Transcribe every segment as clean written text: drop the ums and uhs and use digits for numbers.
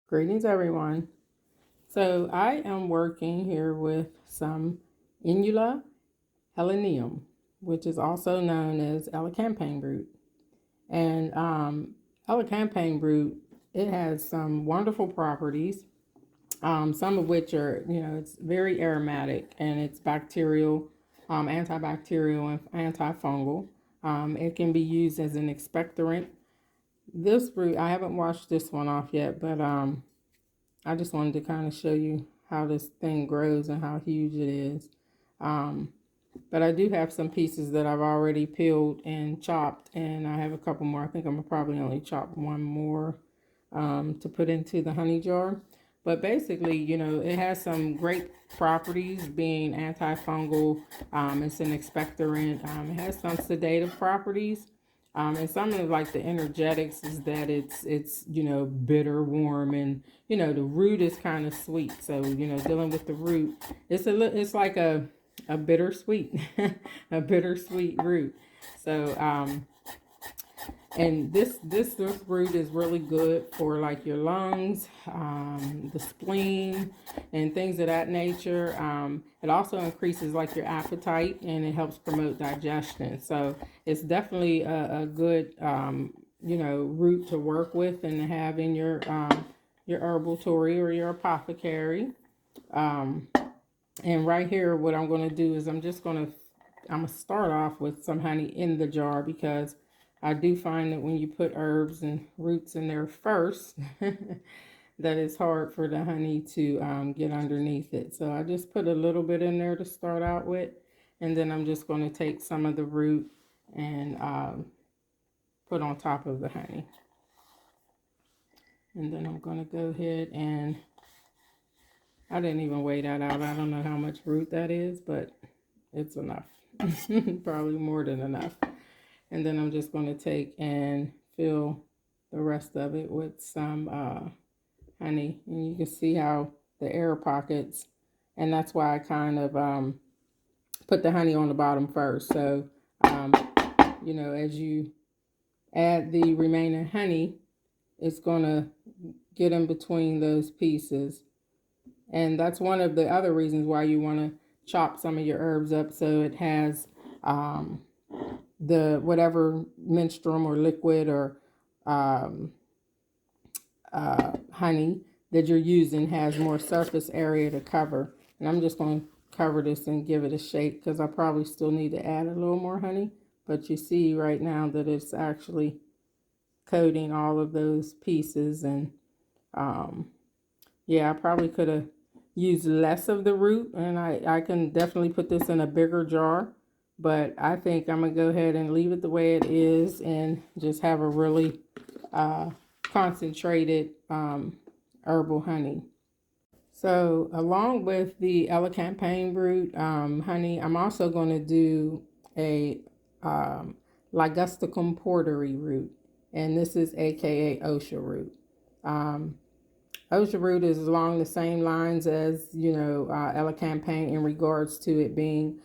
Greetings, everyone. So I am working here with some Inula helenium, which is also known as Elecampane root. And Elecampane root, it has some wonderful properties, some of which are, it's very aromatic and it's bacterial, antibacterial and antifungal. It can be used as an expectorant. This root, I haven't washed this one off yet, but I just wanted to kind of show you how this thing grows and how huge it is. But I do have some pieces that I've already peeled and chopped, and I have a couple more. I think I'm gonna probably only chop one more to put into the honey jar. But basically, it has some great properties, being antifungal. It's an expectorant. It has some sedative properties. And some of like the energetics is that it's bitter, warm, and the root is kind of sweet. So dealing with the root, it's like a bittersweet a bittersweet root. So and this root is really good for like your lungs, the spleen, and things of that nature. It also increases like your appetite, and it helps promote digestion. So it's definitely a good root to work with and to have in your herbaltory or your apothecary. And right here, what I'm going to do is I'm going to start off with some honey in the jar, because I do find that when you put herbs and roots in there first, that it's hard for the honey to get underneath it. So I just put a little bit in there to start out with, and then I'm just going to take some of the root and put on top of the honey. And then I'm going to go ahead and, I didn't even weigh that out. I don't know how much root that is, but it's enough. Probably more than enough. And then I'm just going to take and fill the rest of it with some honey. And you can see how the air pockets, and that's why I kind of put the honey on the bottom first. So, as you add the remaining honey, it's going to get in between those pieces. And that's one of the other reasons why you want to chop some of your herbs up, so it has the whatever menstruum or liquid or honey that you're using has more surface area to cover. And I'm just going to cover this and give it a shake, because I probably still need to add a little more honey. But you see right now that it's actually coating all of those pieces. And yeah, I probably could have used less of the root, and I can definitely put this in a bigger jar. But I think I'm going to go ahead and leave it the way it is and just have a really concentrated herbal honey. So along with the Elecampane root honey, I'm also going to do a Ligusticum Porteri root. And this is aka Osha root. Osha root is along the same lines as, Elecampane in regards to it being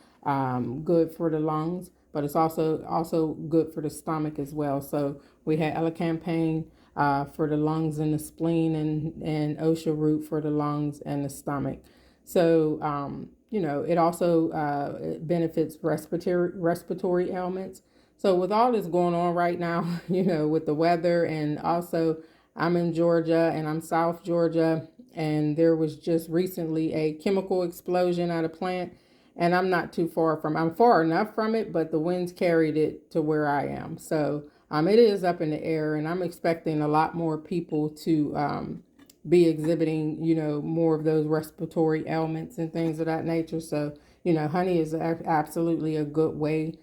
good for the lungs, but it's also good for the stomach as well. So we had Elecampane for the lungs and the spleen, and Osha root for the lungs and the stomach. So it also it benefits respiratory ailments. So with all this going on right now, with the weather, and also I'm in Georgia and I'm South Georgia, and there was just recently a chemical explosion at a plant. And I'm not too far I'm far enough from it, but the winds carried it to where I am. So it is up in the air, and I'm expecting a lot more people to be exhibiting, more of those respiratory ailments and things of that nature. So, honey is absolutely a good way,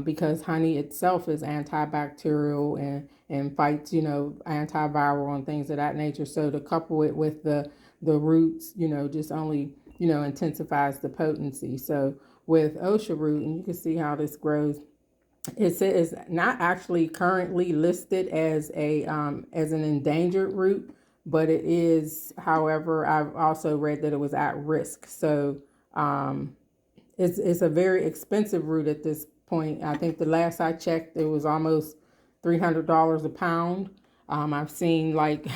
because honey itself is antibacterial and fights, antiviral and things of that nature. So to couple it with the roots, just only intensifies the potency. So with Osha root, and you can see how this grows, it is not actually currently listed as an endangered root, but it is. However, I've also read that it was at risk. So it's a very expensive root at this point. I think the last I checked, it was almost $300 a pound. I've seen like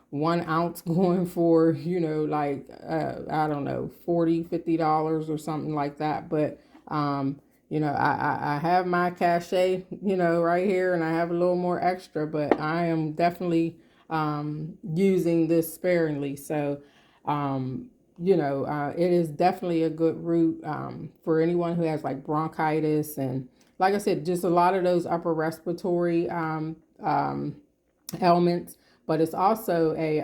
1 ounce going for, like, I don't know, $40, $50 or something like that. But, I have my cachet, right here, and I have a little more extra, but I am definitely using this sparingly. So, it is definitely a good root for anyone who has like bronchitis and, like I said, just a lot of those upper respiratory ailments. But it's also a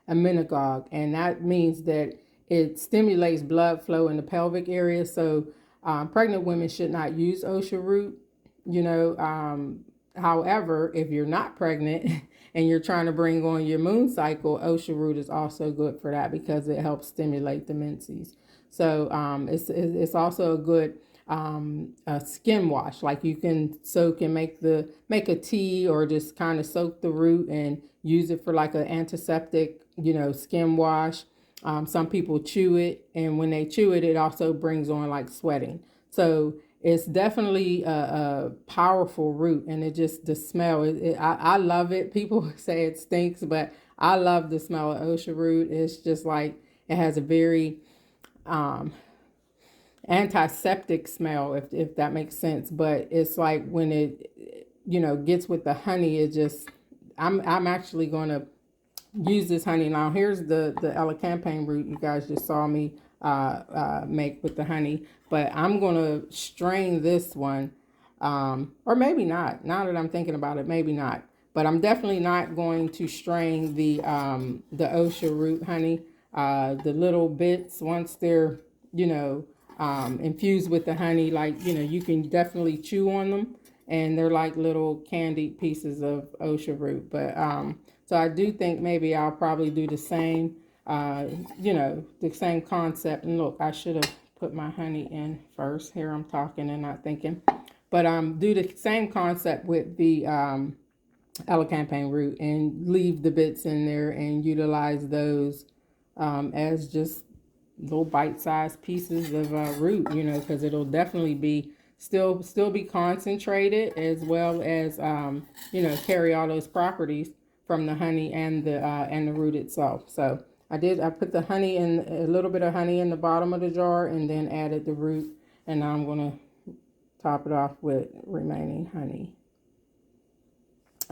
emmenagogue, and that means that it stimulates blood flow in the pelvic area. So pregnant women should not use Osha root. However, if you're not pregnant and you're trying to bring on your moon cycle, Osha root is also good for that because it helps stimulate the menses. So it's also a good a skin wash. Like you can soak and make a tea, or just kind of soak the root and use it for like an antiseptic, skin wash. Some people chew it, and when they chew it, it also brings on like sweating. So it's definitely a powerful root, and it just, the smell, I love it. People say it stinks, but I love the smell of Osha root. It's just like, it has a very antiseptic smell, if that makes sense. But it's like when it, gets with the honey, it just, I'm actually going to use this honey. Now here's the Elecampane root you guys just saw me make with the honey, but I'm going to strain this one, or maybe not. Now that I'm thinking about it, maybe not. But I'm definitely not going to strain the Osha root honey. The little bits, once they're, infused with the honey, like, you can definitely chew on them, and they're like little candied pieces of Osha root. But so I do think maybe I'll probably do the same, the same concept. And look, I should have put my honey in first. Here I'm talking and not thinking. But do the same concept with the Elecampane root, and leave the bits in there and utilize those as just little bite-sized pieces of root, because it'll definitely be still be concentrated, as well as carry all those properties from the honey and the root itself. So I put the honey in, a little bit of honey in the bottom of the jar, and then added the root, and now I'm going to top it off with remaining honey.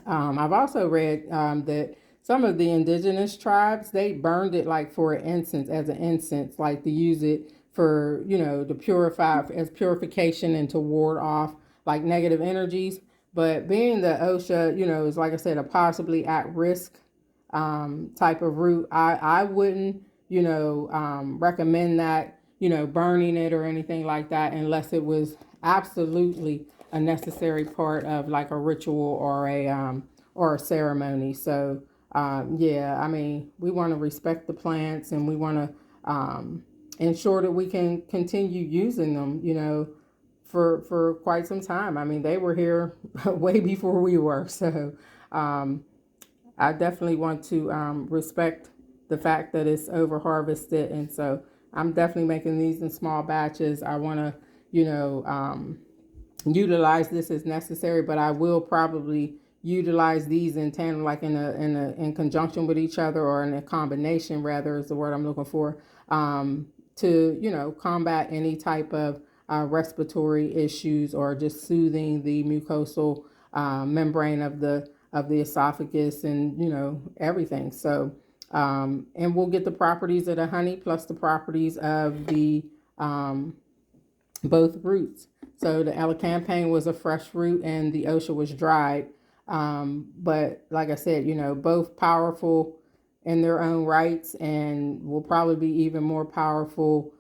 I've also read that some of the indigenous tribes, they burned it like for an incense, as an incense, like to use it for, to purify, as purification, and to ward off like negative energies. But being the Osha, is, like I said, a possibly at risk type of root, I wouldn't, recommend that, burning it or anything like that, unless it was absolutely a necessary part of like a ritual or a ceremony. So yeah, I mean, we want to respect the plants, and we want to ensure that we can continue using them, for quite some time. I mean, they were here way before we were. So I definitely want to respect the fact that it's over harvested. And so I'm definitely making these in small batches. I want to, utilize this as necessary, but I will probably utilize these in tandem, like in conjunction with each other, or in a combination, rather, is the word I'm looking for, to combat any type of respiratory issues, or just soothing the mucosal membrane of the esophagus, and everything. So and we'll get the properties of the honey plus the properties of the both roots. So the Elecampane was a fresh root, and the Osha was dried. But like I said, both powerful in their own rights, and will probably be even more powerful,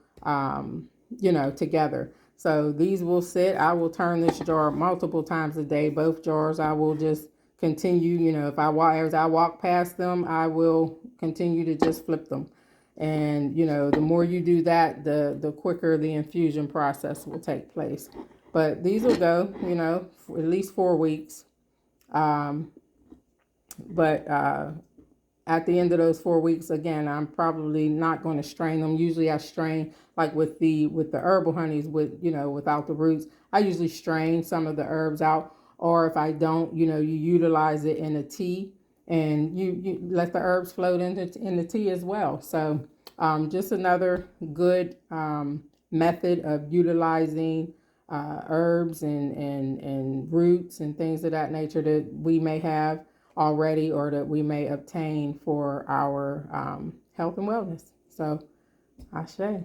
together. So these will sit. I will turn this jar multiple times a day. Both jars, I will just continue, if as I walk past them, I will continue to just flip them. And, the more you do that, the quicker the infusion process will take place. But these will go, for at least 4 weeks. But at the end of those 4 weeks, again, I'm probably not going to strain them. Usually I strain, like with the herbal honeys, without the roots. I usually strain some of the herbs out. Or if I don't, you utilize it in a tea, and you let the herbs float in the tea as well. So just another good method of utilizing herbs and roots and things of that nature that we may have already or that we may obtain for our health and wellness. So, Ashe.